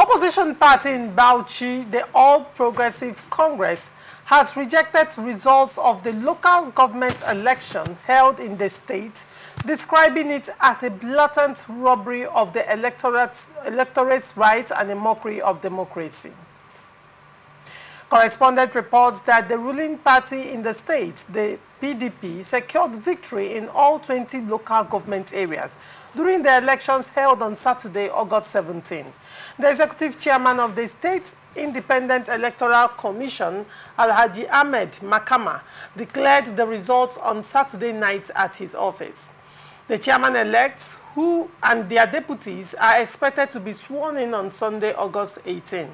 Opposition party in Bauchi, the All Progressive Congress, has rejected results of the local government election held in the state, describing it as a blatant robbery of the electorate's rights and a mockery of democracy. Correspondent reports that the ruling party in the state, the PDP, secured victory in all 20 local government areas during the elections held on Saturday, August 17. The executive chairman of the State Independent Electoral Commission, Alhaji Ahmed Makama, declared the results on Saturday night at his office. The chairman-elects, who and their deputies are expected to be sworn in on Sunday, August 18.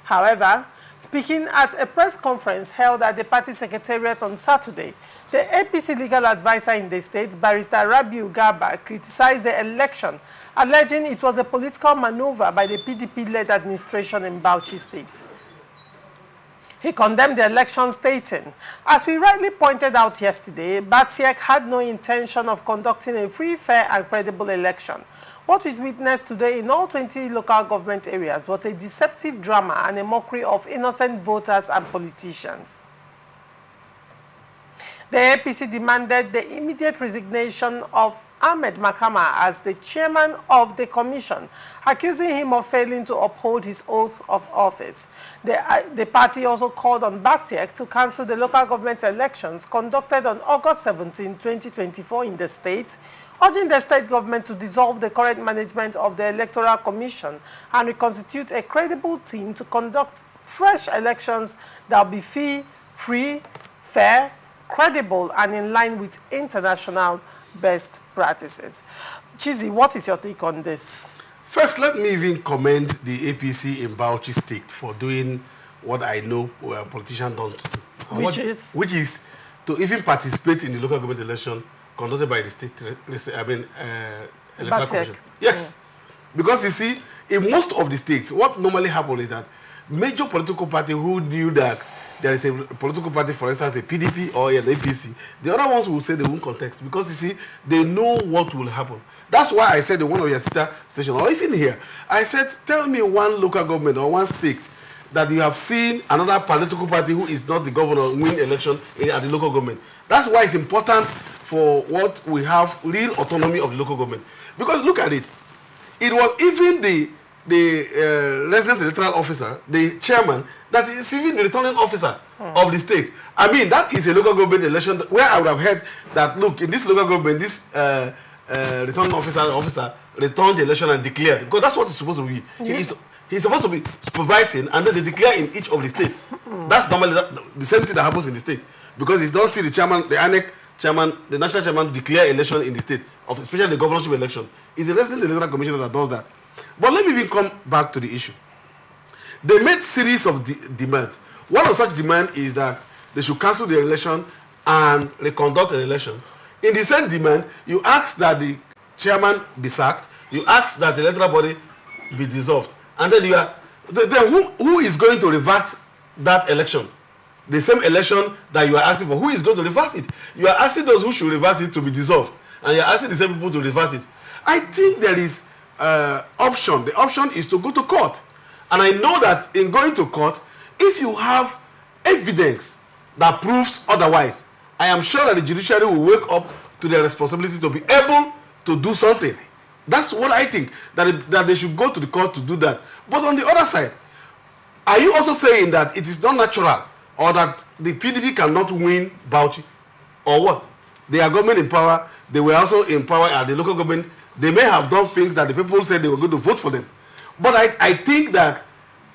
However, speaking at a press conference held at the party secretariat on Saturday, the APC legal advisor in the state, Barrister Rabiu Garba, criticized the election, alleging it was a political maneuver by the PDP-led administration in Bauchi State. He condemned the election, stating, "As we rightly pointed out yesterday, BASIEC had no intention of conducting a free, fair and credible election. What we witnessed today in all 20 local government areas was a deceptive drama and a mockery of innocent voters and politicians." The APC demanded the immediate resignation of Ahmed Makama as the chairman of the commission, accusing him of failing to uphold his oath of office. The party also called on BASIEC to cancel the local government elections conducted on August 17, 2024 in the state, urging the state government to dissolve the current management of the Electoral Commission and reconstitute a credible team to conduct fresh elections that will be free, fair, credible, and in line with international best practices. Chizi, what is your take on this? First, let me even commend the APC in Bauchi State for doing what I know politicians don't do. Which is to even participate in the local government election conducted by the state, electoral commission. Yes, because you see, in most of the states, what normally happens is that major political party who knew that there is a political party, for instance, a PDP or an APC, the other ones will say they won't contest because you see, they know what will happen. That's why I said in one of your sister stations, or even here, I said, tell me one local government or one state that you have seen another political party who is not the governor win election at the local government. That's why it's important for what we have real autonomy of the local government. Because look at it, it was even the resident electoral officer, the chairman, that is even the returning officer of the state. I mean, that is a local government election where I would have heard that, look, in this local government, this returning officer returned the election and declared, because that's what it's supposed to be. Yes. He's supposed to be supervising, and then they declare in each of the states. That's normally the same thing that happens in the state, because you don't see the chairman, the ANEC chairman, the national chairman declare election in the state, especially the governorship election. It's the resident electoral commissioner that does that. But let me even come back to the issue. They made series of demands. One of such demand is that they should cancel the election and reconduct an election. In the same demand, you ask that the chairman be sacked, you ask that the electoral body be dissolved, and then who is going to reverse that election? The same election that you are asking for, who is going to reverse it? You are asking those who should reverse it to be dissolved, and you are asking the same people to reverse it. I think there is option. The option is to go to court. And I know that in going to court, if you have evidence that proves otherwise, I am sure that the judiciary will wake up to their responsibility to be able to do something. That's what I think, that they should go to the court to do that. But on the other side, are you also saying that it is not natural, or that the PDP cannot win Bauchi, or what? They are government in power. They were also in power at the local government. They may have done things that the people said they were going to vote for them. But I think that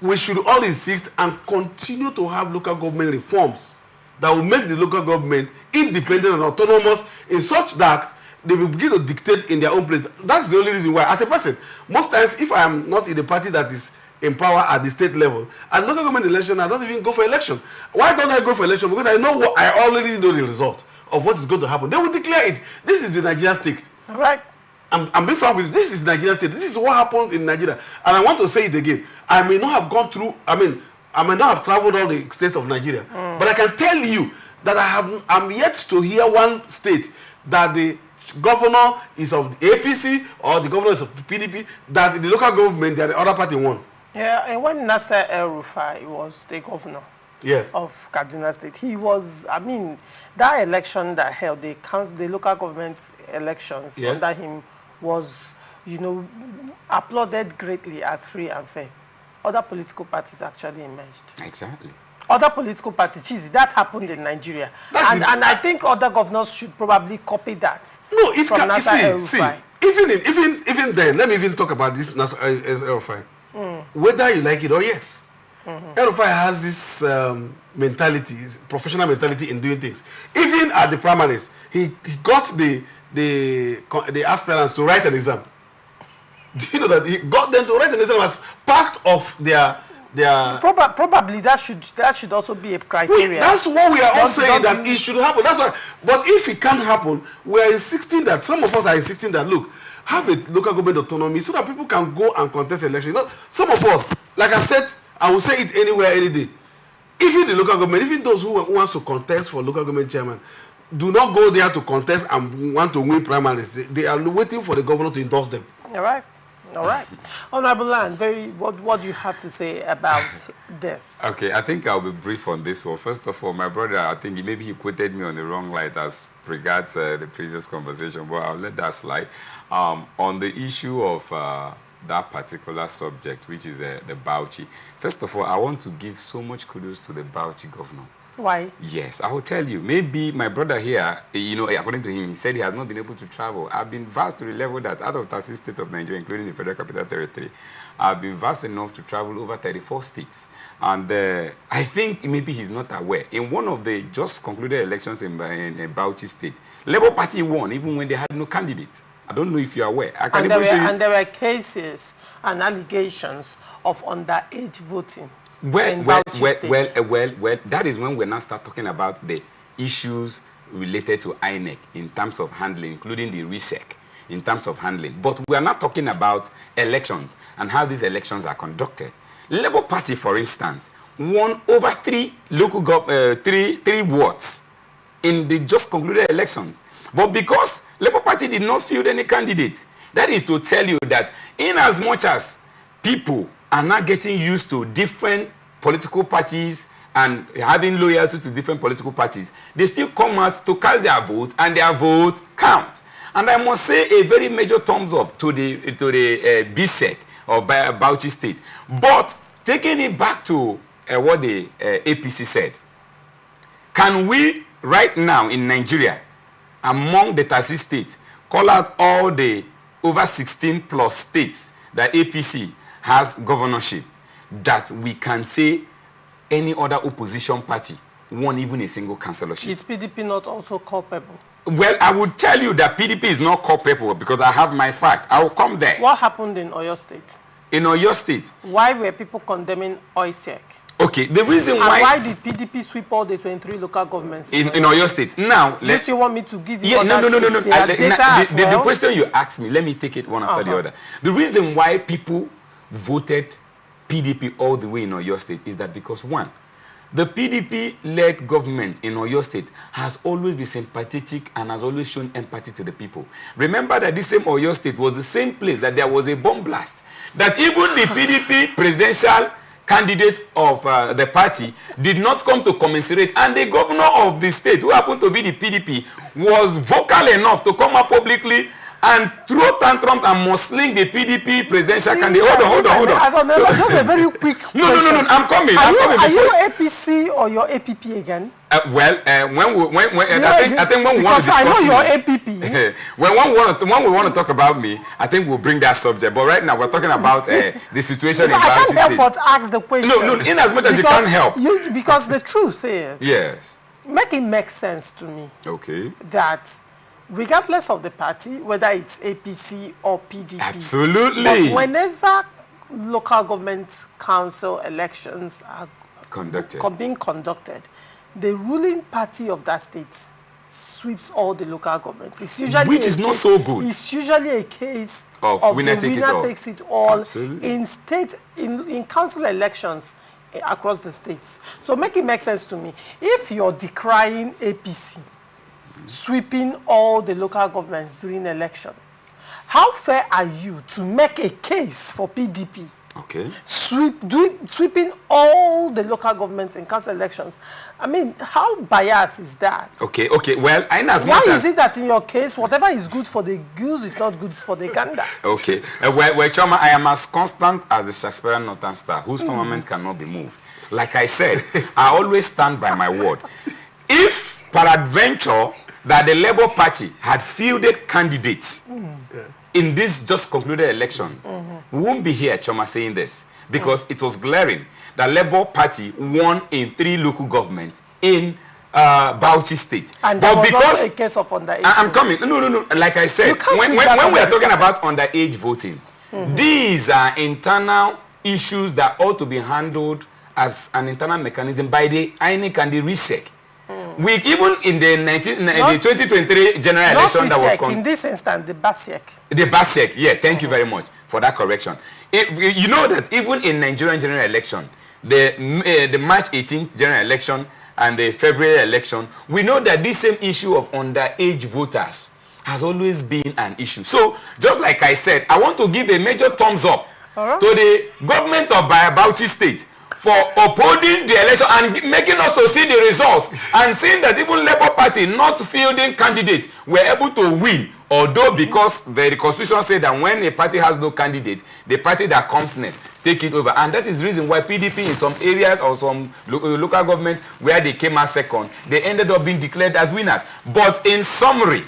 we should all insist and continue to have local government reforms that will make the local government independent and autonomous in such that they will begin to dictate in their own place. That's the only reason why, as a person, most times if I am not in the party that is in power at the state level, at local government election, I don't even go for election. Why don't I go for election? Because I know I already know the result of what is going to happen. They will declare it. This is the Nigerian state. All right. I'm being frank with you. This is Nigeria state. This is what happened in Nigeria. And I want to say it again. I may not have gone through, I may not have traveled all the states of Nigeria. But I can tell you that I'm yet to hear one state that the governor is of the APC or the governor is of the PDP, that the local government, the other party won. Yeah, and when Nasser El-Rufai was the governor of Kaduna State, he was, I mean, that election that held, the local government elections under him was, you know, applauded greatly as free and fair. Other political parties actually emerged. Exactly. Other political parties, that happened in Nigeria. And I think other governors should probably copy that. No, it from can, see, even then, let me even talk about this Nasser El-Rufai. Whether you like it or yes. El-Rufai has this mentality, professional mentality in doing things. Even at the primaries, he got the aspirants to write an exam. Do you know that he got them to write an exam as part of their probably that should also be a criteria. That's what we are all saying, that it should happen. That's why. But if it can't happen, we are insisting that some of us are insisting that look, have a local government autonomy so that people can go and contest election. You know, some of us, like I said, I will say it anywhere, any day. Even the local government, even those who want to contest for local government chairman, do not go there to contest and want to win primaries. They are waiting for the governor to endorse them. All right. All right. Honorable Land, what do you have to say about this? Okay, I think I'll be brief on this one. First of all, my brother, I think maybe he quoted me on the wrong light as regards the previous conversation, but I'll let that slide. On the issue of that particular subject, which is the Bauchi, first of all, I want to give so much kudos to the Bauchi governor. Why? Yes, I will tell you. Maybe my brother here, you know, according to him, he said he has not been able to travel. I've been vast to the level that out of 30 states of Nigeria, including the Federal Capital Territory, I've been vast enough to travel over 34 states. And I think maybe he's not aware. In one of the just concluded elections in Bauchi State, Labour Party won even when they had no candidate. I don't know if you're aware. And there were cases and allegations of underage voting. Well, that is when we now start talking about the issues related to INEC in terms of handling, including the RESEC, in terms of handling. But we are not talking about elections and how these elections are conducted. Labour Party, for instance, won over three wards in the just concluded elections. But because Labour Party did not field any candidate, that is to tell you that in as much as people are not getting used to different political parties and having loyalty to different political parties, they still come out to cast their vote, and their vote counts. And I must say a very major thumbs up to the BASIEC of Bauchi State. But taking it back to what the APC said, can we right now in Nigeria, among the 30 states, call out all the over 16 plus states that APC has governorship, that we can say any other opposition party won even a single councillorship? Is PDP not also culpable? Well, I would tell you that PDP is not culpable because I have my fact. I will come there. What happened in Oyo State? In Oyo State? Why were people condemning OISEC? Okay, the reason why... And why did PDP sweep all the 23 local governments in Oyo State? Now, do you still want me to give you no. The question you asked me, let me take it one after the other. The reason why people voted PDP all the way in Oyo State is that because, one, the PDP-led government in Oyo State has always been sympathetic and has always shown empathy to the people. Remember that this same Oyo State was the same place that there was a bomb blast, that even the PDP presidential candidate of the party did not come to commiserate, and the governor of the state, who happened to be the PDP, was vocal enough to come up publicly and throw tantrums and musling the PDP presidential candidate. Hold on. Just a very quick question. No, I'm coming. Are you APC or your APP again? I think when we want to discuss, I know your APP. when we want to talk about me, I think we'll bring that subject. But right now we're talking about the situation in Bauchi State. I can't help but ask the question. No, in as much as you can't help. Because the truth is, yes, make it make sense to me. Okay. That regardless of the party, whether it's APC or PDP, absolutely. But whenever local government council elections are being conducted, the ruling party of that state sweeps all the local governments. It's usually which is not so good. It's usually a case of the winner takes it all absolutely. in council elections across the states. So make it make sense to me. If you're decrying APC sweeping all the local governments during election, how fair are you to make a case for PDP Okay. Sweeping all the local governments in council elections. I mean, how biased is that? Okay. Well, why is it that in your case, whatever is good for the goose is not good for the gander? Okay. Well, Choma, I am as constant as the Shakespearean Northern Star, whose firmament cannot be moved. Like I said, I always stand by my word. If, peradventure, that the Labour Party had fielded candidates in this just concluded election, we won't be here, Choma, saying this, because it was glaring that Labour Party won in 3 local governments in Bauchi State. And that was because a case of underage. I'm coming. No. Like I said, when we are talking about underage voting, these are internal issues that ought to be handled as an internal mechanism by the INEC and the RISEC. We even in the 2023 general election that was in this instance, the BASIEC. The BASIEC, yeah. Thank you very much for that correction. You know that even in Nigerian general election, the March 18th general election and the February election, we know that this same issue of underage voters has always been an issue. So, just like I said, I want to give a major thumbs up to the government of Bauchi State for upholding the election and making us to see the result and seeing that even Labour Party not fielding candidates were able to win, although because the constitution said that when a party has no candidate, the party that comes next take it over. And that is the reason why PDP in some areas or some local governments where they came out second, they ended up being declared as winners. But in summary,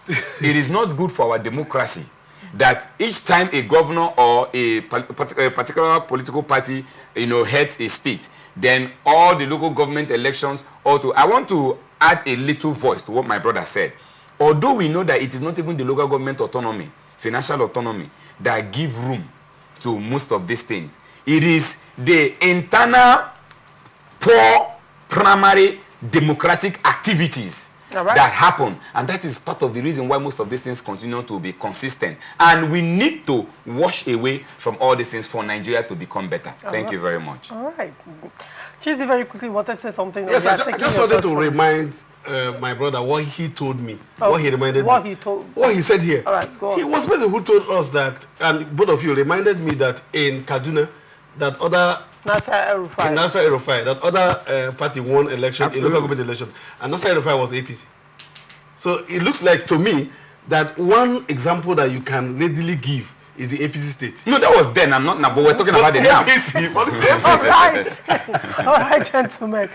it is not good for our democracy that each time a governor or a particular political party, heads a state, then all the local government elections I want to add a little voice to what my brother said. Although we know that it is not even the local government autonomy, financial autonomy, that give room to most of these things. It is the internal poor primary democratic activities that happen, and that is part of the reason why most of these things continue to be consistent, and we need to wash away from all these things for Nigeria to become better. Thank you very much. All right. Chizzy very quickly wanted to say something. Yes, I just wanted to remind my brother what he told me, what he reminded me, what he said here. All right, go on. He was the person who told us that, and both of you reminded me that in Kaduna, that other Nasser El-Rufai, that other party won election, in local government election, and Nasser El-Rufai was APC. So it looks like to me that one example that you can readily give is the APC state. No, that was then, I'm not now, but we're talking about it now. APC, All right, all right, gentlemen.